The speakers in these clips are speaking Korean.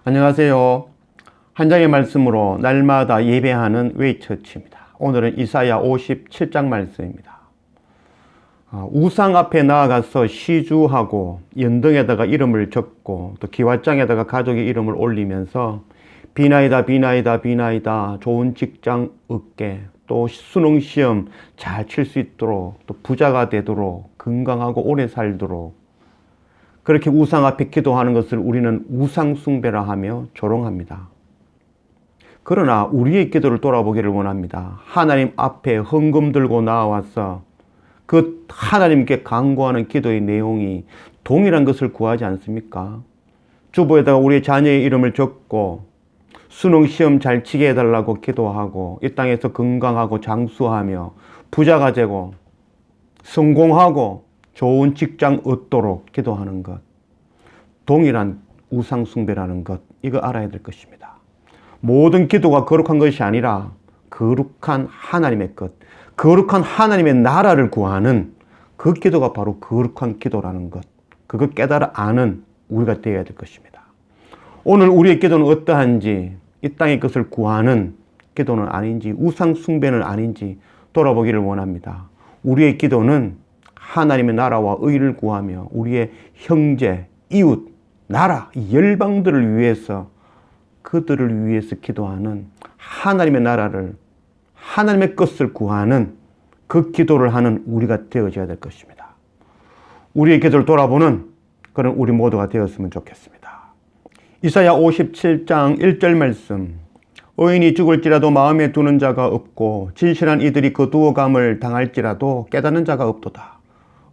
안녕하세요. 한 장의 말씀으로 날마다 예배하는 웨이처치입니다. 오늘은 이사야 57장 말씀입니다. 우상 앞에 나아가서 시주하고 연등에다가 이름을 적고 또 기와장에다가 가족의 이름을 올리면서 비나이다 비나이다 비나이다 좋은 직장 얻게 또 수능시험 잘 칠 수 있도록 또 부자가 되도록 건강하고 오래 살도록 그렇게 우상 앞에 기도하는 것을 우리는 우상 숭배라 하며 조롱합니다. 그러나 우리의 기도를 돌아보기를 원합니다. 하나님 앞에 헌금 들고 나와서 그 하나님께 간구하는 기도의 내용이 동일한 것을 구하지 않습니까? 주보에다가 우리의 자녀의 이름을 적고 수능 시험 잘 치게 해달라고 기도하고 이 땅에서 건강하고 장수하며 부자가 되고 성공하고 좋은 직장 얻도록 기도하는 것, 동일한 우상 숭배라는 것, 이거 알아야 될 것입니다. 모든 기도가 거룩한 것이 아니라 거룩한 하나님의 것, 거룩한 하나님의 나라를 구하는 그 기도가 바로 거룩한 기도라는 것, 그거 깨달아 아는 우리가 되어야 될 것입니다. 오늘 우리의 기도는 어떠한지, 이 땅의 것을 구하는 기도는 아닌지, 우상 숭배는 아닌지 돌아보기를 원합니다. 우리의 기도는 하나님의 나라와 의를 구하며 우리의 형제, 이웃, 나라, 열방들을 위해서 그들을 위해서 기도하는 하나님의 나라를 하나님의 것을 구하는 그 기도를 하는 우리가 되어져야 될 것입니다. 우리의 기도를 돌아보는 그런 우리 모두가 되었으면 좋겠습니다. 이사야 57장 1절 말씀, 의인이 죽을지라도 마음에 두는 자가 없고 진실한 이들이 그 두어감을 당할지라도 깨닫는 자가 없도다.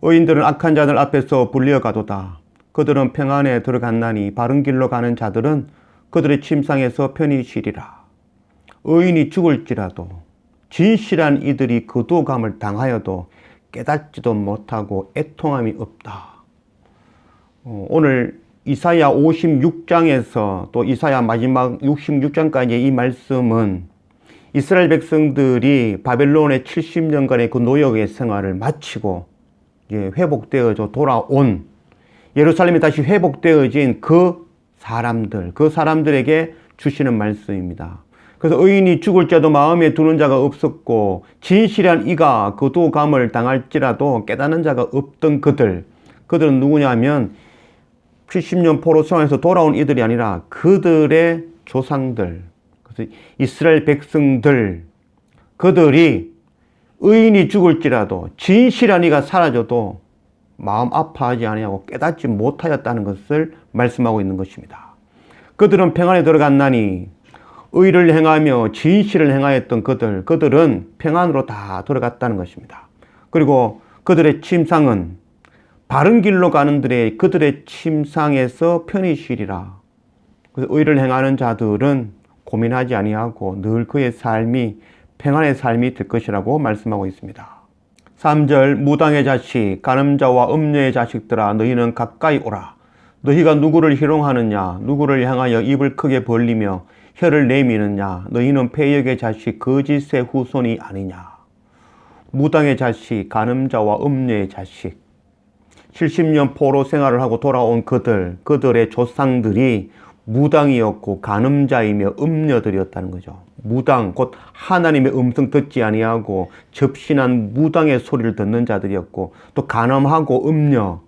의인들은 악한 자들 앞에서 불리어가도다. 그들은 평안에 들어갔나니 바른 길로 가는 자들은 그들의 침상에서 편히 쉬리라. 의인이 죽을지라도 진실한 이들이 그 두어감을 당하여도 깨닫지도 못하고 애통함이 없다. 오늘 이사야 56장에서 또 이사야 마지막 66장까지의 이 말씀은 이스라엘 백성들이 바벨론의 70년간의 그 노역의 생활을 마치고 회복되어져 돌아온 예루살렘이 다시 회복되어진 그 사람들에게 주시는 말씀입니다. 그래서 의인이 죽을지라도 마음에 두는 자가 없었고 진실한 이가 그 두감을 당할지라도 깨닫는 자가 없던 그들은 누구냐면 70년 포로 생활에서 돌아온 이들이 아니라 그들의 조상들, 그래서 이스라엘 백성들, 그들이 의인이 죽을지라도 진실한 이가 사라져도 마음 아파하지 아니하고 깨닫지 못하였다는 것을 말씀하고 있는 것입니다. 그들은 평안에 들어갔나니 의를 행하며 진실을 행하였던 그들은 평안으로 다 들어갔다는 것입니다. 그리고 그들의 침상은 바른 길로 가는 그들의 침상에서 편히 쉬리라. 그래서 의를 행하는 자들은 고민하지 아니하고 늘 그의 삶이 평안의 삶이 될 것이라고 말씀하고 있습니다. 3절, 무당의 자식, 간음자와 음녀의 자식들아, 너희는 가까이 오라. 너희가 누구를 희롱하느냐? 누구를 향하여 입을 크게 벌리며 혀를 내미느냐? 너희는 패역의 자식, 거짓의 후손이 아니냐? 무당의 자식, 간음자와 음녀의 자식. 70년 포로 생활을 하고 돌아온 그들의 조상들이 무당이었고 간음자이며 음녀들이었다는 거죠. 무당, 곧 하나님의 음성 듣지 아니하고 접신한 무당의 소리를 듣는 자들이었고, 또 간음하고 음녀,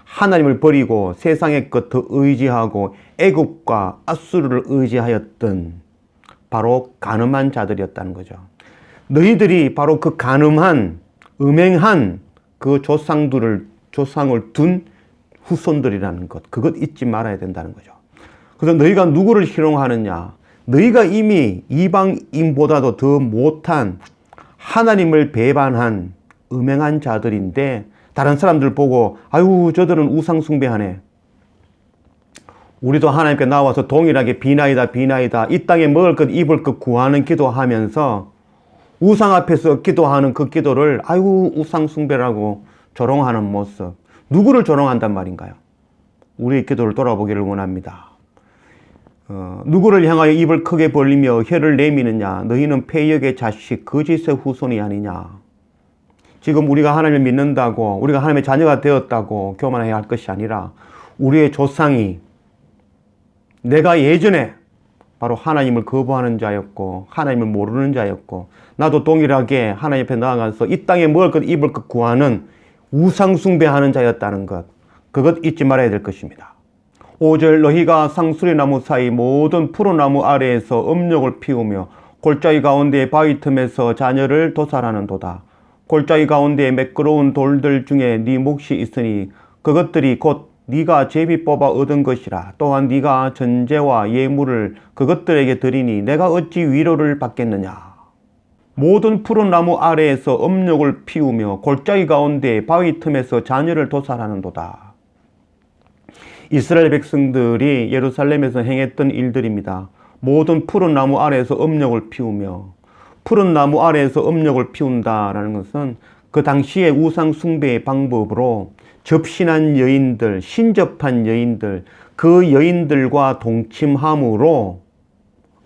하나님을 버리고 세상의 것을 의지하고 애국과 앗수르를 의지하였던 바로 간음한 자들이었다는 거죠. 너희들이 바로 그 간음한, 음행한 그 조상을 둔 후손들이라는 것, 그것 잊지 말아야 된다는 거죠. 그래서 너희가 누구를 희롱하느냐? 너희가 이미 이방인보다도 더 못한 하나님을 배반한 음행한 자들인데 다른 사람들 보고 아유 저들은 우상 숭배하네. 우리도 하나님께 나와서 동일하게 비나이다 비나이다 이 땅에 먹을 것 입을 것 구하는 기도하면서 우상 앞에서 기도하는 그 기도를 아유 우상 숭배라고 조롱하는 모습. 누구를 조롱한단 말인가요? 우리의 기도를 돌아보기를 원합니다. 누구를 향하여 입을 크게 벌리며 혀를 내미느냐? 너희는 패역의 자식, 거짓의 후손이 아니냐? 지금 우리가 하나님을 믿는다고, 우리가 하나님의 자녀가 되었다고 교만해야 할 것이 아니라 우리의 조상이 내가 예전에 바로 하나님을 거부하는 자였고 하나님을 모르는 자였고 나도 동일하게 하나님 앞에 나아가서 이 땅에 먹을 것 입을 것 구하는 우상 숭배하는 자였다는 것, 그것 잊지 말아야 될 것입니다. 5절 너희가 상수리 나무 사이 모든 푸른 나무 아래에서 음욕을 피우며 골짜기 가운데 바위 틈에서 자녀를 도살하는도다. 골짜기 가운데 매끄러운 돌들 중에 네 몫이 있으니 그것들이 곧 네가 제비 뽑아 얻은 것이라. 또한 네가 전제와 예물을 그것들에게 드리니 내가 어찌 위로를 받겠느냐. 모든 푸른 나무 아래에서 음욕을 피우며 골짜기 가운데 바위 틈에서 자녀를 도살하는도다. 이스라엘 백성들이 예루살렘에서 행했던 일들입니다. 모든 푸른 나무 아래에서 음욕을 피우며, 푸른 나무 아래에서 음욕을 피운다라는 것은 그 당시의 우상 숭배의 방법으로 접신한 여인들, 신접한 여인들, 그 여인들과 동침함으로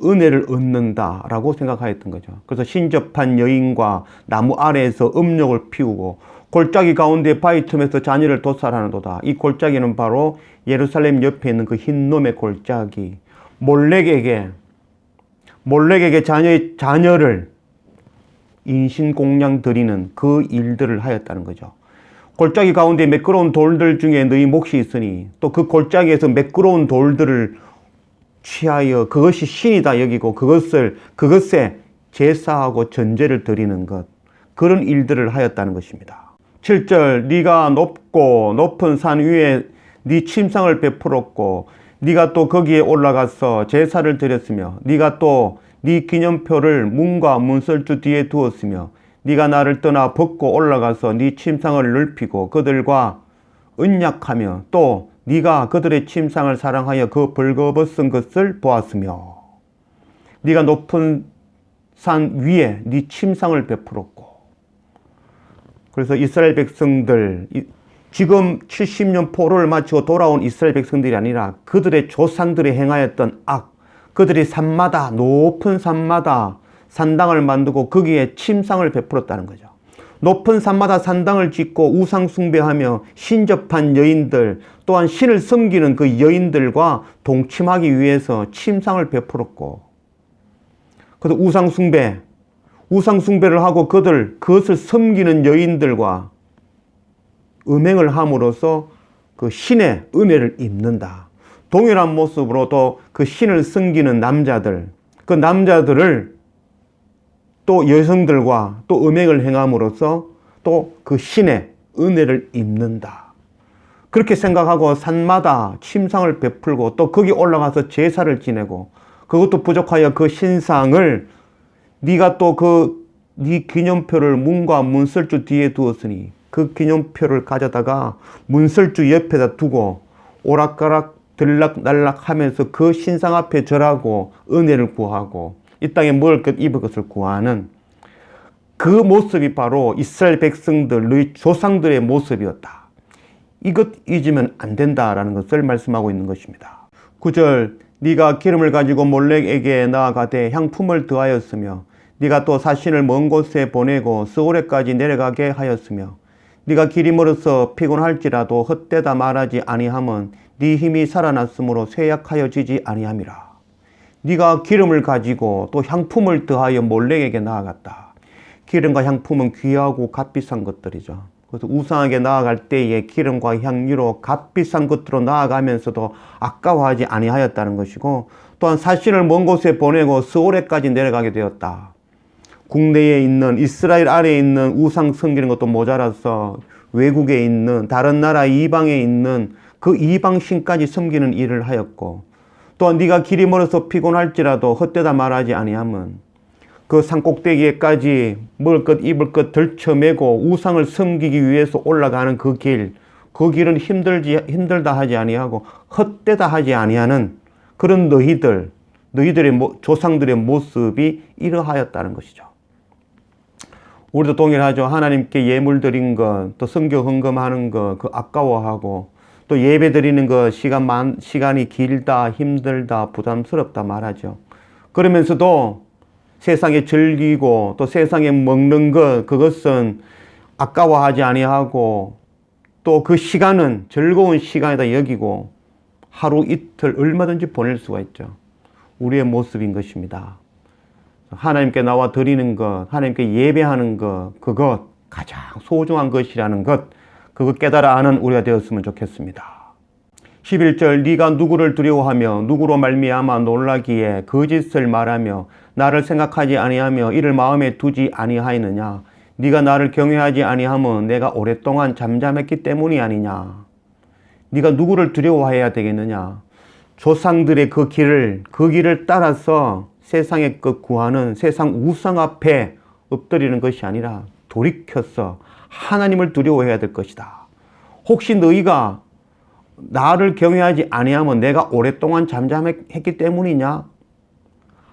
은혜를 얻는다라고 생각하였던 거죠. 그래서 신접한 여인과 나무 아래에서 음욕을 피우고 골짜기 가운데 바위 틈에서 자녀를 도살하는도다. 이 골짜기는 바로 예루살렘 옆에 있는 그 흰놈의 골짜기, 몰렉에게 자녀를 인신공양 드리는 그 일들을 하였다는 거죠. 골짜기 가운데 매끄러운 돌들 중에 너희 몫이 있으니 또 그 골짜기에서 매끄러운 돌들을 취하여 그것이 신이다 여기고 그것에 제사하고 전제를 드리는 것, 그런 일들을 하였다는 것입니다. 7절 네가 높고 높은 산 위에 네 침상을 베풀었고 네가 또 거기에 올라가서 제사를 드렸으며 네가 또 네 기념표를 문과 문설주 뒤에 두었으며 네가 나를 떠나 벗고 올라가서 네 침상을 넓히고 그들과 언약하며 또 네가 그들의 침상을 사랑하여 그 벌거벗은 것을 보았으며 네가 높은 산 위에 네 침상을 베풀었고. 그래서 이스라엘 백성들, 지금 70년 포로를 마치고 돌아온 이스라엘 백성들이 아니라 그들의 조상들이 행하였던 악, 그들이 산마다, 높은 산마다 산당을 만들고 거기에 침상을 베풀었다는 거죠. 높은 산마다 산당을 짓고 우상 숭배하며 신접한 여인들, 또한 신을 섬기는 그 여인들과 동침하기 위해서 침상을 베풀었고, 그래서 우상 숭배를 하고 그것을 섬기는 여인들과 음행을 함으로써 그 신의 은혜를 입는다. 동일한 모습으로 또 그 신을 섬기는 남자들, 그 남자들을 또 여성들과 또 음행을 행함으로써 또 그 신의 은혜를 입는다. 그렇게 생각하고 산마다 침상을 베풀고 또 거기 올라가서 제사를 지내고, 그것도 부족하여 그 신상을 네가 또 네 기념표를 문과 문설주 뒤에 두었으니 그 기념표를 가져다가 문설주 옆에다 두고 오락가락 들락날락 하면서 그 신상 앞에 절하고 은혜를 구하고 이 땅에 먹을 것 입을 것을 구하는 그 모습이 바로 이스라엘 백성들, 너희 조상들의 모습이었다. 이것 잊으면 안 된다라는 것을 말씀하고 있는 것입니다. 9절 네가 기름을 가지고 몰렉에게 나아가되 향품을 더하였으며 네가 또 사신을 먼 곳에 보내고 스오레까지 내려가게 하였으며 네가 길이 멀어서 피곤할지라도 헛되다 말하지 아니함은 네 힘이 살아났으므로 쇠약하여지지 아니함이라. 네가 기름을 가지고 또 향품을 더하여 몰렉에게 나아갔다. 기름과 향품은 귀하고 값비싼 것들이죠. 그래서 우상에게 나아갈 때에 기름과 향유로 값비싼 것으로 나아가면서도 아까워하지 아니하였다는 것이고, 또한 사신을 먼 곳에 보내고 스오레까지 내려가게 되었다. 국내에 있는 이스라엘 아래에 있는 우상 섬기는 것도 모자라서 외국에 있는 다른 나라 이방에 있는 그 이방신까지 섬기는 일을 하였고, 또한 네가 길이 멀어서 피곤할지라도 헛되다 말하지 아니함은 그 산꼭대기에까지 먹을 것 입을 것 들쳐매고 우상을 섬기기 위해서 올라가는 그 길은 힘들다 하지 아니하고 헛되다 하지 아니하는 그런 너희들의 조상들의 모습이 이러하였다는 것이죠. 우리도 동일하죠. 하나님께 예물 드린 것, 또 성교 헌금하는 것, 그 아까워하고, 또 예배 드리는 것, 시간이 길다, 힘들다, 부담스럽다 말하죠. 그러면서도 세상에 즐기고 또 세상에 먹는 것, 그것은 아까워하지 아니하고 또 그 시간은 즐거운 시간이다 여기고 하루 이틀 얼마든지 보낼 수가 있죠. 우리의 모습인 것입니다. 하나님께 나와 드리는 것, 하나님께 예배하는 것, 그것 가장 소중한 것이라는 것, 그거 깨달아 아는 우리가 되었으면 좋겠습니다. 11절 네가 누구를 두려워하며 누구로 말미암아 놀라기에 거짓을 말하며 나를 생각하지 아니하며 이를 마음에 두지 아니하였느냐. 네가 나를 경외하지 아니하면 내가 오랫동안 잠잠했기 때문이 아니냐. 네가 누구를 두려워해야 되겠느냐. 조상들의 그 길을 따라서 세상의 것 구하는 세상 우상 앞에 엎드리는 것이 아니라 돌이켜서 하나님을 두려워해야 될 것이다. 혹시 너희가 나를 경외하지 아니하면 내가 오랫동안 잠잠했기 때문이냐?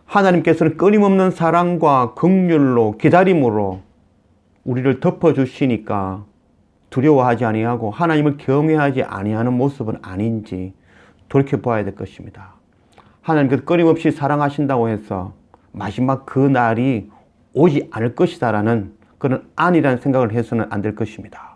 하나님께서는 끊임없는 사랑과 긍휼로 기다림으로 우리를 덮어주시니까 두려워하지 아니하고 하나님을 경외하지 아니하는 모습은 아닌지 돌이켜봐야 될 것입니다. 하나님께서 끊임없이 사랑하신다고 해서 마지막 그 날이 오지 않을 것이다라는 그런 안이라는 생각을 해서는 안 될 것입니다.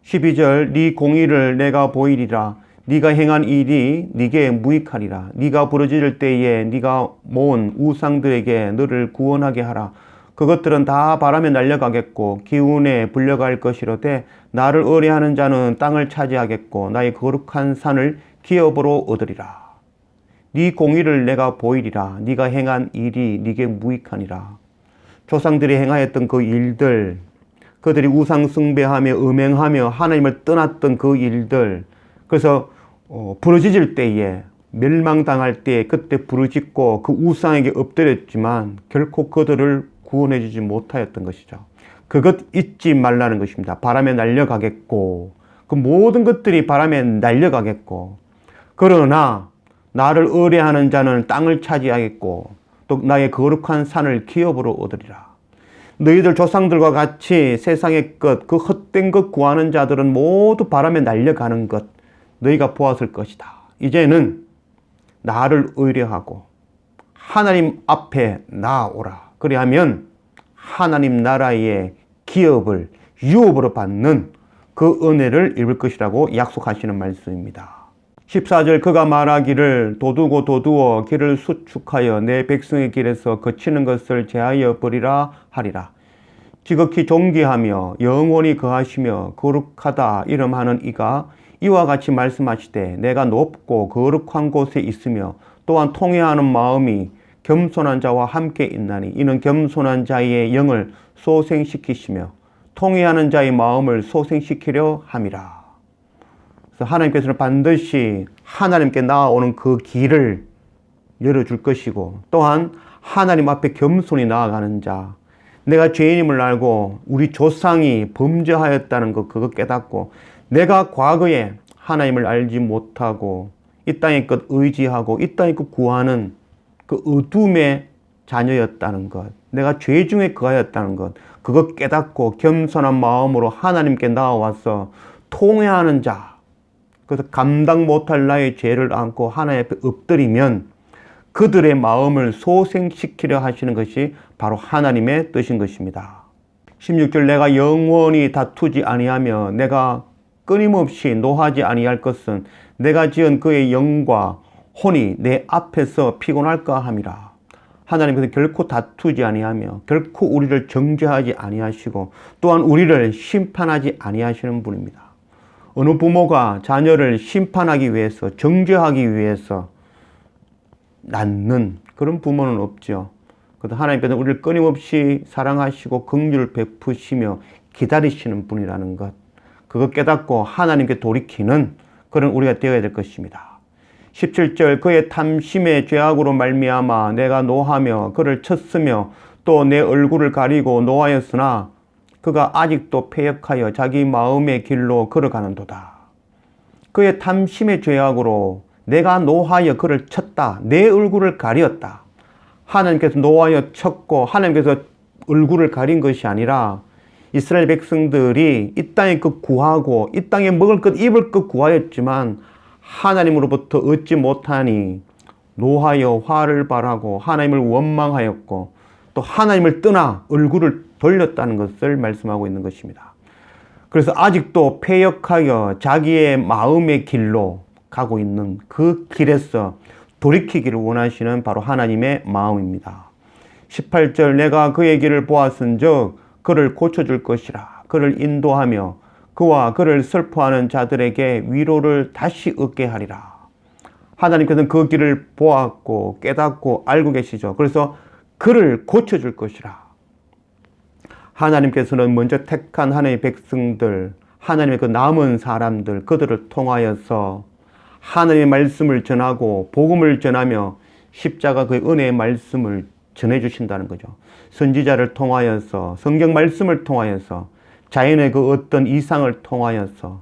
12절 네 공의를 내가 보이리라. 네가 행한 일이 네게 무익하리라. 네가 부르짖을 때에 네가 모은 우상들에게 너를 구원하게 하라. 그것들은 다 바람에 날려가겠고 기운에 불려갈 것이로되 나를 의뢰하는 자는 땅을 차지하겠고 나의 거룩한 산을 기업으로 얻으리라. 네 공의를 내가 보이리라. 네가 행한 일이 네게 무익하니라. 조상들이 행하였던 그 일들, 그들이 우상 숭배하며 음행하며 하나님을 떠났던 그 일들, 그래서 부르짖을 때에 멸망당할 때에 그때 부르짖고 그 우상에게 엎드렸지만 결코 그들을 구원해 주지 못하였던 것이죠. 그것 잊지 말라는 것입니다. 바람에 날려가겠고 그 모든 것들이 바람에 날려가겠고 그러나 나를 의뢰하는 자는 땅을 차지하겠고 또 나의 거룩한 산을 기업으로 얻으리라. 너희들 조상들과 같이 세상의 것, 그 헛된 것 구하는 자들은 모두 바람에 날려가는 것 너희가 보았을 것이다. 이제는 나를 의뢰하고 하나님 앞에 나아오라. 그리하면 하나님 나라의 기업을 유업으로 받는 그 은혜를 입을 것이라고 약속하시는 말씀입니다. 14절 그가 말하기를 도두고 도두어 길을 수축하여 내 백성의 길에서 거치는 것을 제하여 버리라 하리라. 지극히 존귀하며 영원히 거하시며 거룩하다 이름하는 이가 이와 같이 말씀하시되 내가 높고 거룩한 곳에 있으며 또한 통회하는 마음이 겸손한 자와 함께 있나니 이는 겸손한 자의 영을 소생시키시며 통회하는 자의 마음을 소생시키려 함이라. 그래서 하나님께서는 반드시 하나님께 나아오는 그 길을 열어줄 것이고 또한 하나님 앞에 겸손히 나아가는 자, 내가 죄인임을 알고 우리 조상이 범죄하였다는 것 그거 깨닫고 내가 과거에 하나님을 알지 못하고 이 땅의 것 의지하고 이 땅의 것 구하는 그 어둠의 자녀였다는 것, 내가 죄 중에 거하였다는 것 그거 깨닫고 겸손한 마음으로 하나님께 나아와서 통회하는 자, 그래서 감당 못할 나의 죄를 안고 하나님 앞에 엎드리면 그들의 마음을 소생시키려 하시는 것이 바로 하나님의 뜻인 것입니다. 16절 내가 영원히 다투지 아니하며 내가 끊임없이 노하지 아니할 것은 내가 지은 그의 영과 혼이 내 앞에서 피곤할까 함이라. 하나님께서 결코 다투지 아니하며 결코 우리를 정죄하지 아니하시고 또한 우리를 심판하지 아니하시는 분입니다. 어느 부모가 자녀를 심판하기 위해서 정죄하기 위해서 낳는 그런 부모는 없죠. 그래도 하나님께서는 우리를 끊임없이 사랑하시고 긍휼을 베푸시며 기다리시는 분이라는 것, 그거 깨닫고 하나님께 돌이키는 그런 우리가 되어야 될 것입니다. 17절 그의 탐심의 죄악으로 말미암아 내가 노하며 그를 쳤으며 또 내 얼굴을 가리고 노하였으나 그가 아직도 패역하여 자기 마음의 길로 걸어가는도다. 그의 탐심의 죄악으로 내가 노하여 그를 쳤다. 내 얼굴을 가렸다. 하나님께서 노하여 쳤고 하나님께서 얼굴을 가린 것이 아니라 이스라엘 백성들이 이 땅에 것 구하고 이 땅에 먹을 것 입을 것 구하였지만 하나님으로부터 얻지 못하니 노하여 화를 발하고 하나님을 원망하였고 또 하나님을 떠나 얼굴을 돌렸다는 것을 말씀하고 있는 것입니다. 그래서 아직도 패역하여 자기의 마음의 길로 가고 있는 그 길에서 돌이키기를 원하시는 바로 하나님의 마음입니다. 18절 내가 그의 길을 보았은즉 그를 고쳐줄 것이라. 그를 인도하며 그와 그를 슬퍼하는 자들에게 위로를 다시 얻게 하리라. 하나님께서는 그 길을 보았고 깨닫고 알고 계시죠. 그래서 그를 고쳐줄 것이라. 하나님께서는 먼저 택한 하나님의 백성들, 하나님의 그 남은 사람들, 그들을 통하여서 하나님의 말씀을 전하고 복음을 전하며 십자가 그 은혜의 말씀을 전해주신다는 거죠. 선지자를 통하여서, 성경 말씀을 통하여서, 자연의 그 어떤 이상을 통하여서,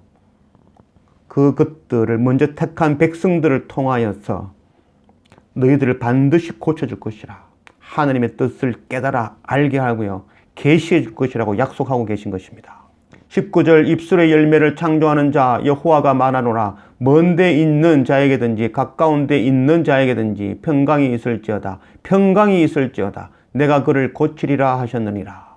그것들을 먼저 택한 백성들을 통하여서 너희들을 반드시 고쳐줄 것이라. 하나님의 뜻을 깨달아 알게 하고요, 계시해 줄 것이라고 약속하고 계신 것입니다. 19절 입술의 열매를 창조하는 자 여호와가 말하노라. 먼데 있는 자에게든지 가까운 데 있는 자에게든지 평강이 있을지어다. 평강이 있을지어다. 내가 그를 고치리라 하셨느니라.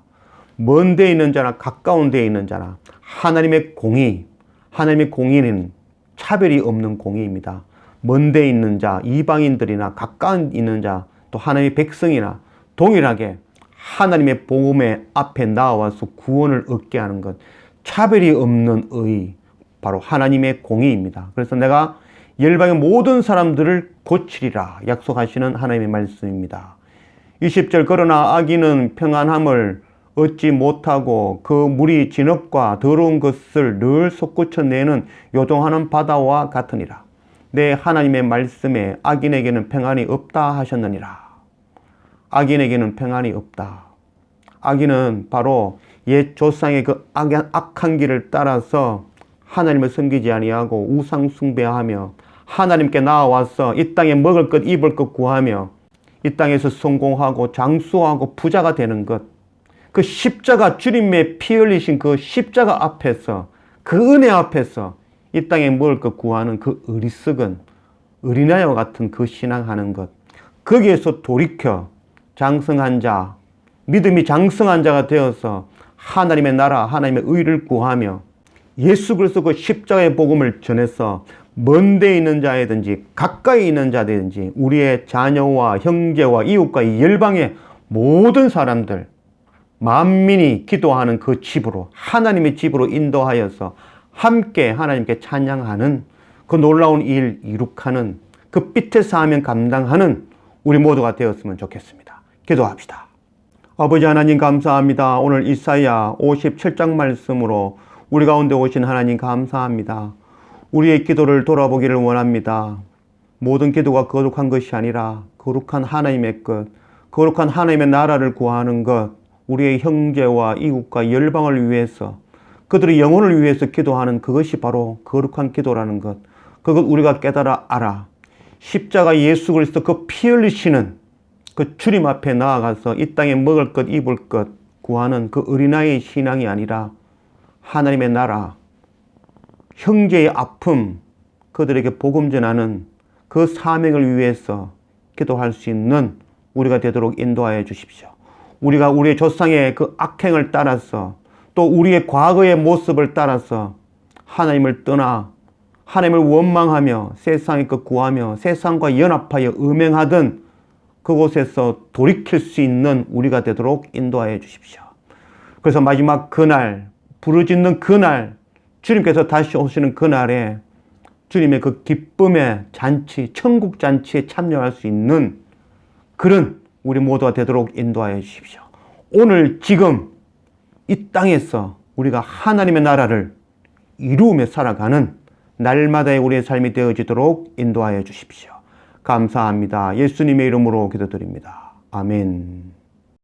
먼데 있는 자나 가까운 데 있는 자나 하나님의 공의, 하나님의 공의는 차별이 없는 공의입니다. 먼데 있는 자, 이방인들이나 가까운 있는 자, 또 하나님의 백성이나 동일하게 하나님의 복음의 앞에 나와서 구원을 얻게 하는 것, 차별이 없는 의, 바로 하나님의 공의입니다. 그래서 내가 열방의 모든 사람들을 고치리라 약속하시는 하나님의 말씀입니다. 20절 그러나 악인은 평안함을 얻지 못하고 그 물이 진흙과 더러운 것을 늘 솟구쳐내는 요동하는 바다와 같으니라. 내 하나님의 말씀에 악인에게는 평안이 없다 하셨느니라. 악인에게는 평안이 없다. 악인은 바로 옛 조상의 그 악한 길을 따라서 하나님을 섬기지 아니하고 우상 숭배하며 하나님께 나와서 이 땅에 먹을 것 입을 것 구하며 이 땅에서 성공하고 장수하고 부자가 되는 것, 그 십자가, 주님의 피 흘리신 그 십자가 앞에서, 그 은혜 앞에서 이 땅에 먹을 것 구하는 그 어리석은 어린아이와 같은 그 신앙하는 것, 거기에서 돌이켜 장성한 자, 믿음이 장성한 자가 되어서 하나님의 나라, 하나님의 의를 구하며 예수 그리스도 그 십자가의 복음을 전해서 먼데 있는 자이든지 가까이 있는 자든지 우리의 자녀와 형제와 이웃과 이 열방의 모든 사람들, 만민이 기도하는 그 집으로, 하나님의 집으로 인도하여서 함께 하나님께 찬양하는 그 놀라운 일 이룩하는 그 빛의 사명 감당하는 우리 모두가 되었으면 좋겠습니다. 기도합시다. 아버지 하나님 감사합니다. 오늘 이사야 57장 말씀으로 우리 가운데 오신 하나님 감사합니다. 우리의 기도를 돌아보기를 원합니다. 모든 기도가 거룩한 것이 아니라 거룩한 하나님의 것, 거룩한 하나님의 나라를 구하는 것, 우리의 형제와 이웃과 열방을 위해서, 그들의 영혼을 위해서 기도하는 그것이 바로 거룩한 기도라는 것, 그것 우리가 깨달아 알아. 십자가 예수 그리스도 그 피 흘리시는 그 주님 앞에 나아가서 이 땅에 먹을 것 입을 것 구하는 그 어린아이의 신앙이 아니라 하나님의 나라, 형제의 아픔, 그들에게 복음 전하는 그 사명을 위해서 기도할 수 있는 우리가 되도록 인도하여 주십시오. 우리가 우리의 조상의 그 악행을 따라서 또 우리의 과거의 모습을 따라서 하나님을 떠나 하나님을 원망하며 세상의 것 구하며 세상과 연합하여 음행하던 그곳에서 돌이킬 수 있는 우리가 되도록 인도하여 주십시오. 그래서 마지막 그날, 부르짖는 그날, 주님께서 다시 오시는 그날에 주님의 그 기쁨의 잔치, 천국 잔치에 참여할 수 있는 그런 우리 모두가 되도록 인도하여 주십시오. 오늘 지금 이 땅에서 우리가 하나님의 나라를 이루며 살아가는 날마다의 우리의 삶이 되어지도록 인도하여 주십시오. 감사합니다. 예수님의 이름으로 기도드립니다. 아멘.